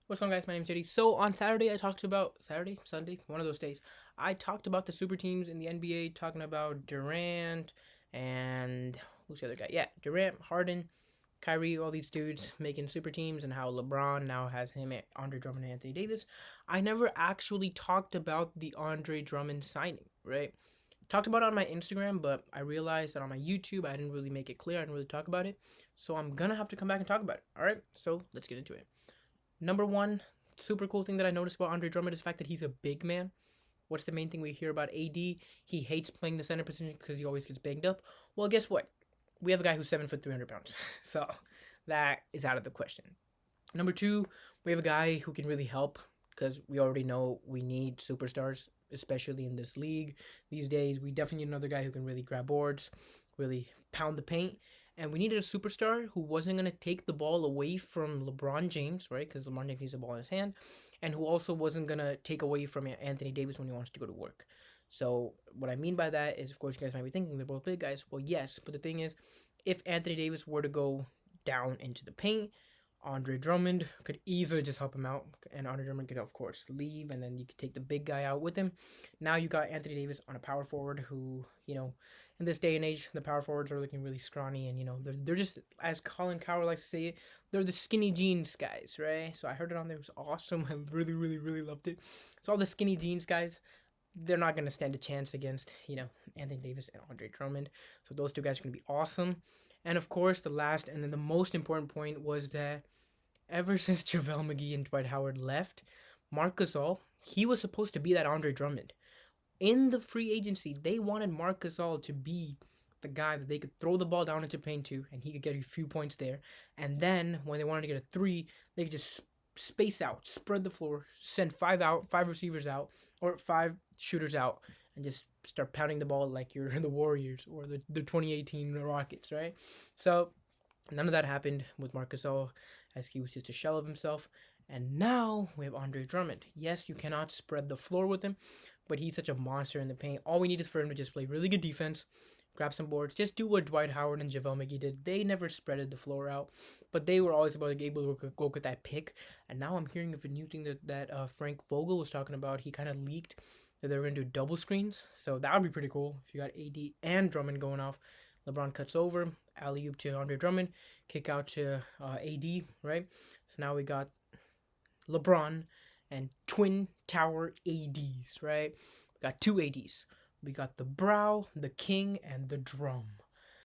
What's going on, guys? My name is JD. So on Saturday, I talked about Sunday, one of those days. I talked about the super teams in the NBA, talking about Durant and who's the other guy? Yeah, Durant, Harden, Kyrie, all these dudes making super teams, and how LeBron now has him, Andre Drummond, and Anthony Davis. I never actually talked about the Andre Drummond signing, right? Talked about it on my Instagram, but I realized that on my YouTube, I didn't really make it clear. I didn't really talk about it, so I'm gonna have to come back and talk about it. All right, so let's get into it. Number one, super cool thing that I noticed about Andre Drummond is the fact that he's a big man. What's the main thing we hear about AD? He hates playing the center position because he always gets banged up. Well, guess what? We have a guy who's 7 foot 300 pounds, so that is out of the question. Number two, we have a guy who can really help because we already know we need superstars, especially in this league these days. We definitely need another guy who can really grab boards, really pound the paint. And we needed a superstar who wasn't going to take the ball away from LeBron James, right? Because LeBron James needs the ball in his hand. And who also wasn't going to take away from Anthony Davis when he wants to go to work. So, what I mean by that is, of course, you guys might be thinking they're both big guys. Well, yes. But the thing is, if Anthony Davis were to go down into the paint, Andre Drummond could easily just help him out, and Andre Drummond could, of course, leave, and then you could take the big guy out with him. Now you got Anthony Davis on a power forward who, in this day and age, the power forwards are looking really scrawny, and they're just, as Colin Coward likes to say it, they're the skinny jeans guys, right? So I heard it on there, it was awesome. I really, really, really loved it. So all the skinny jeans guys, they're not gonna stand a chance against Anthony Davis and Andre Drummond. So those two guys are gonna be awesome. And of course, the last and then the most important point was that ever since JaVale McGee and Dwight Howard left, Marc Gasol, he was supposed to be that Andre Drummond. In the free agency, they wanted Marc Gasol to be the guy that they could throw the ball down into paint to, and he could get a few points there. And then when they wanted to get a three, they could just space out, spread the floor, send five receivers out, or five shooters out, and just start pounding the ball like you're the Warriors or the 2018 Rockets, right? So none of that happened with Marc Gasol, as he was just a shell of himself. And now we have Andre Drummond. Yes, you cannot spread the floor with him, but he's such a monster in the paint. All we need is for him to just play really good defense, grab some boards, just do what Dwight Howard and JaVale McGee did. They never spreaded the floor out, but they were always able to go get that pick. And now I'm hearing of a new thing that Frank Vogel was talking about. He kind of leaked that they were going to do double screens. So that would be pretty cool if you got AD and Drummond going off. LeBron cuts over, alley oop to Andre Drummond, kick out to AD, right? So now we got LeBron and twin tower ADs, right? We got two ADs. We got the Brow, the King, and the Drum.